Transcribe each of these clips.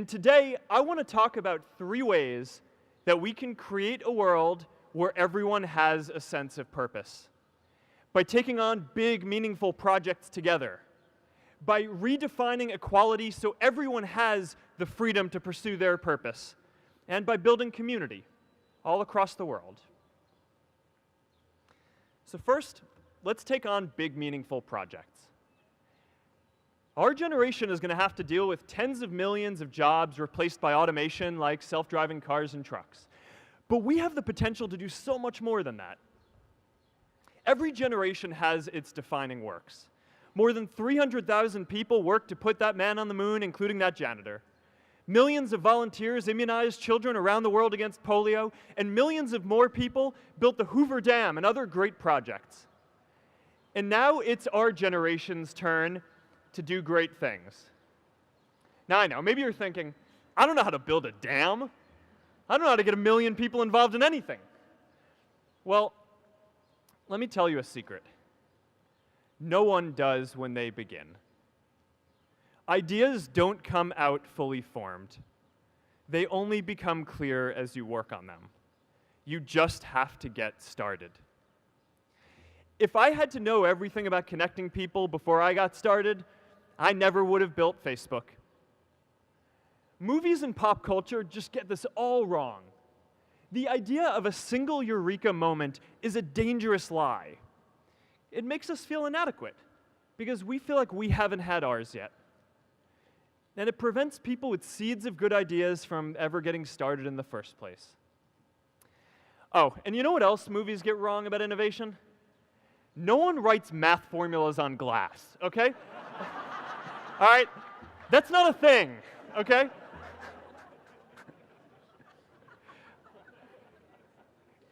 And today, I want to talk about 3 ways that we can create a world where everyone has a sense of purpose. By taking on big, meaningful projects together. By redefining equality so everyone has the freedom to pursue their purpose. And by building community all across the world. So first, let's take on big, meaningful projects. Our generation is going to have to deal with tens of millions of jobs replaced by automation like self-driving cars and trucks. But we have the potential to do so much more than that. Every generation has its defining works. More than 300,000 people worked to put that man on the moon, including that janitor. Millions of volunteers immunized children around the world against polio, and millions of more people built the Hoover Dam and other great projects. And now it's our generation's turn to do great things. Now I know, maybe you're thinking, I don't know how to build a dam. I don't know how to get 1 million people involved in anything. Well, let me tell you a secret. No one does when they begin. Ideas don't come out fully formed. They only become clear as you work on them. You just have to get started. If I had to know everything about connecting people before I got started, I never would have built Facebook. Movies and pop culture just get this all wrong. The idea of a single eureka moment is a dangerous lie. It makes us feel inadequate because we feel like we haven't had ours yet. And it prevents people with seeds of good ideas from ever getting started in the first place. Oh, and you know what else movies get wrong about innovation? No one writes math formulas on glass, okay? All right? That's not a thing, okay?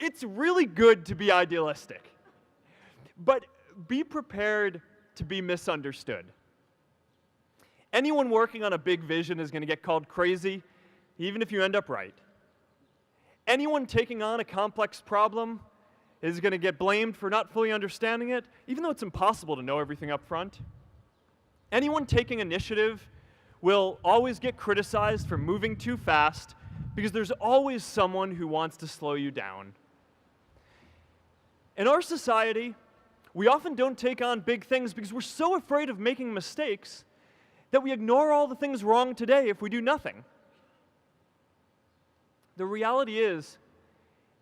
It's really good to be idealistic, but be prepared to be misunderstood. Anyone working on a big vision is going to get called crazy, even if you end up right. Anyone taking on a complex problem is going to get blamed for not fully understanding it, even though it's impossible to know everything up front. Anyone taking initiative will always get criticized for moving too fast because there's always someone who wants to slow you down. In our society, we often don't take on big things because we're so afraid of making mistakes that we ignore all the things wrong today if we do nothing. The reality is,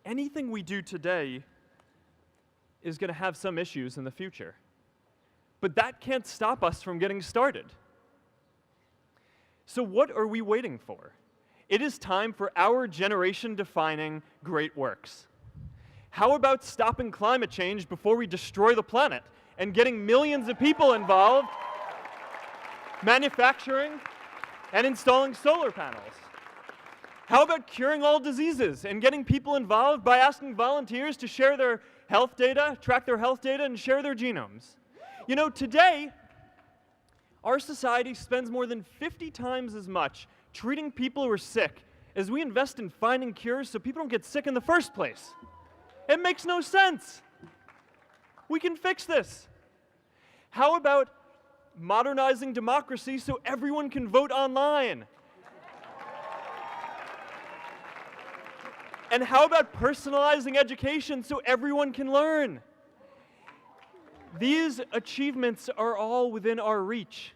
anything we do today is going to have some issues in the future. But that can't stop us from getting started. So what are we waiting for? It is time for our generation-defining great works. How about stopping climate change before we destroy the planet and getting millions of people involved, manufacturing and installing solar panels? How about curing all diseases and getting people involved by asking volunteers to share their health data, track their health data, and share their genomes? You know, today, our society spends more than 50 times as much treating people who are sick as we invest in finding cures so people don't get sick in the first place. It makes no sense. We can fix this. How about modernizing democracy so everyone can vote online? And how about personalizing education so everyone can learn? These achievements are all within our reach.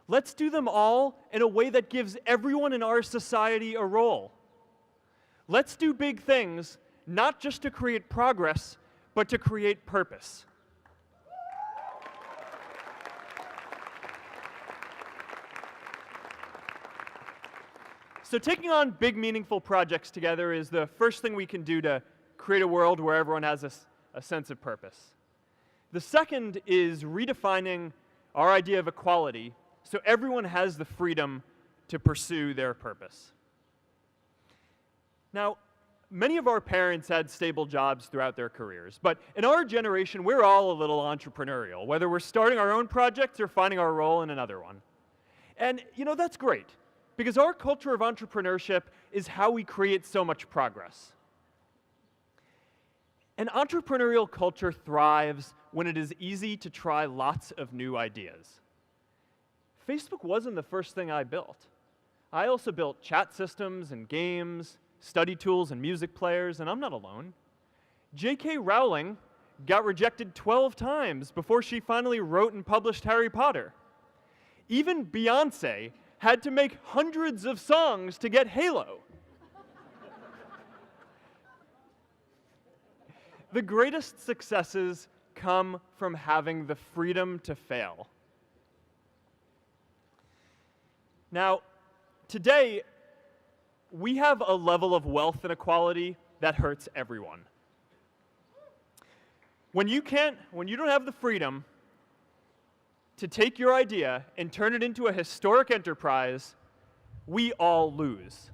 Let's do them all in a way that gives everyone in our society a role. Let's do big things, not just to create progress, but to create purpose. So taking on big, meaningful projects together is the first thing we can do to create a world where everyone has a sense of purpose. The second is redefining our idea of equality so everyone has the freedom to pursue their purpose. Now, many of our parents had stable jobs throughout their careers, but in our generation, we're all a little entrepreneurial, whether we're starting our own projects or finding our role in another one. And, you know, that's great, because our culture of entrepreneurship is how we create so much progress. An entrepreneurial culture thrives when it is easy to try lots of new ideas. Facebook wasn't the first thing I built. I also built chat systems and games, study tools and music players, and I'm not alone. J.K. Rowling got rejected 12 times before she finally wrote and published Harry Potter. Even Beyoncé had to make hundreds of songs to get Halo. The greatest successes come from having the freedom to fail. Now, today, we have a level of wealth inequality that hurts everyone. When you don't have the freedom to take your idea and turn it into a historic enterprise, we all lose.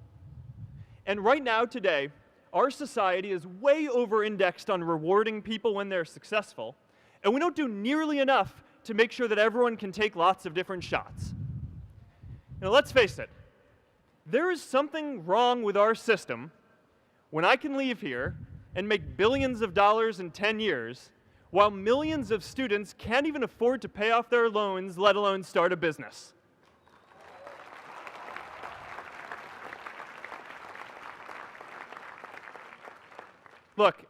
And right now, today, our society is way over-indexed on rewarding people when they're successful, and we don't do nearly enough to make sure that everyone can take lots of different shots. Now, let's face it, there is something wrong with our system when I can leave here and make billions of dollars in 10 years, while millions of students can't even afford to pay off their loans, let alone start a business. Look,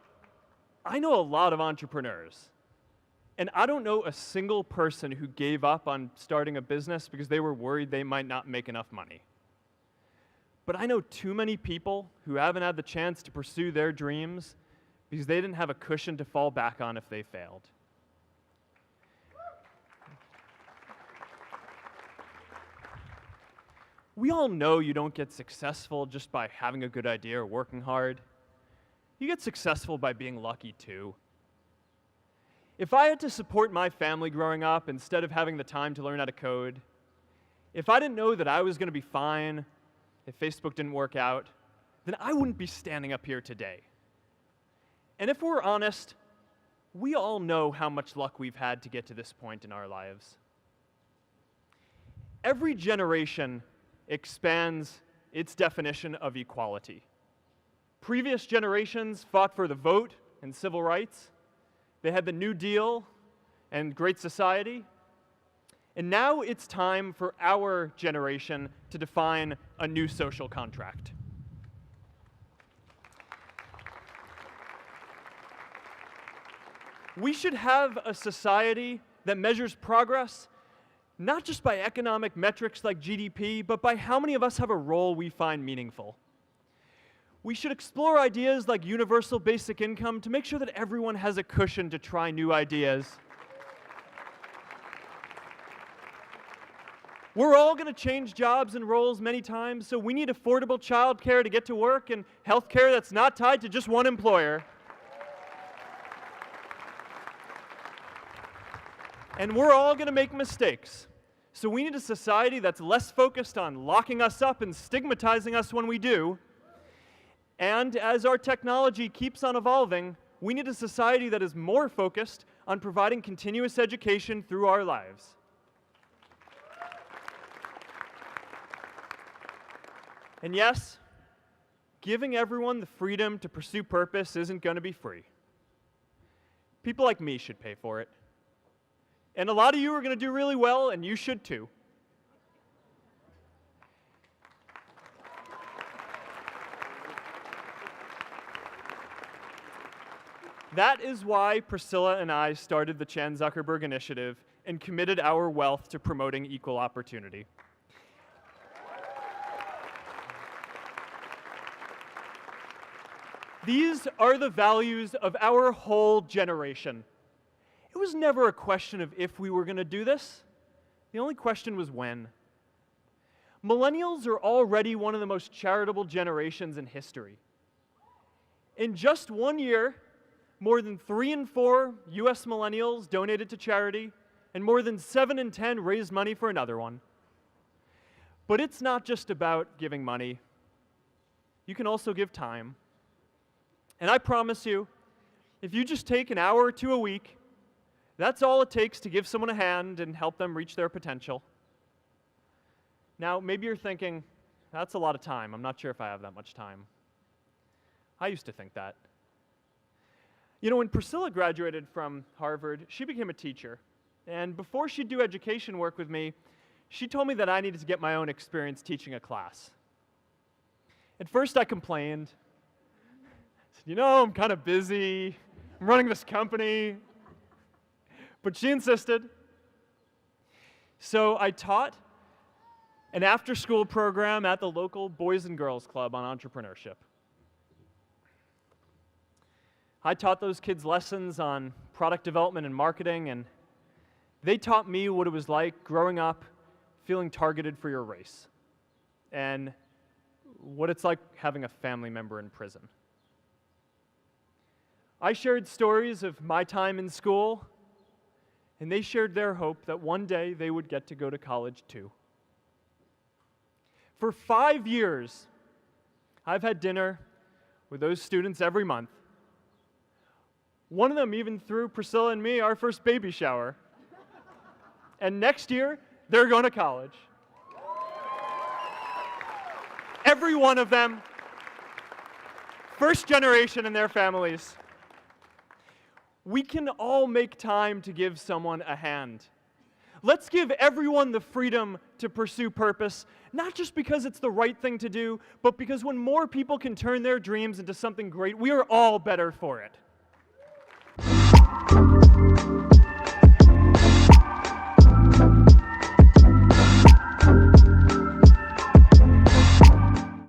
I know a lot of entrepreneurs, and I don't know a single person who gave up on starting a business because they were worried they might not make enough money. But I know too many people who haven't had the chance to pursue their dreams because they didn't have a cushion to fall back on if they failed. We all know you don't get successful just by having a good idea or working hard. You get successful by being lucky too. If I had to support my family growing up instead of having the time to learn how to code, if I didn't know that I was going to be fine if Facebook didn't work out, then I wouldn't be standing up here today. And if we're honest, we all know how much luck we've had to get to this point in our lives. Every generation expands its definition of equality. Previous generations fought for the vote and civil rights. They had the New Deal and Great Society. And now it's time for our generation to define a new social contract. We should have a society that measures progress not just by economic metrics like GDP, but by how many of us have a role we find meaningful. We should explore ideas like universal basic income to make sure that everyone has a cushion to try new ideas. We're all going to change jobs and roles many times, so we need affordable childcare to get to work and healthcare that's not tied to just one employer. And we're all going to make mistakes. So we need a society that's less focused on locking us up and stigmatizing us when we do. And as our technology keeps on evolving, we need a society that is more focused on providing continuous education through our lives. And yes, giving everyone the freedom to pursue purpose isn't going to be free. People like me should pay for it. And a lot of you are going to do really well, and you should too. That is why Priscilla and I started the Chan Zuckerberg Initiative and committed our wealth to promoting equal opportunity. These are the values of our whole generation. It was never a question of if we were going to do this. The only question was when. Millennials are already one of the most charitable generations in history. In just 1 year, more than 3 in 4 US millennials donated to charity, and more than 7 in 10 raised money for another one. But it's not just about giving money. You can also give time. And I promise you, if you just take an hour or two a week, that's all it takes to give someone a hand and help them reach their potential. Now, maybe you're thinking, that's a lot of time. I'm not sure if I have that much time. I used to think that. You know, when Priscilla graduated from Harvard, she became a teacher. And before she'd do education work with me, she told me that I needed to get my own experience teaching a class. At first I complained. I said, I'm kind of busy. I'm running this company. But she insisted. So I taught an after-school program at the local Boys and Girls Club on entrepreneurship. I taught those kids lessons on product development and marketing, and they taught me what it was like growing up feeling targeted for your race, and what it's like having a family member in prison. I shared stories of my time in school, and they shared their hope that one day they would get to go to college too. For 5 years, I've had dinner with those students every month. One of them even threw Priscilla and me our first baby shower. And next year, they're going to college. Every one of them, first generation in their families. We can all make time to give someone a hand. Let's give everyone the freedom to pursue purpose, not just because it's the right thing to do, but because when more people can turn their dreams into something great, we are all better for it.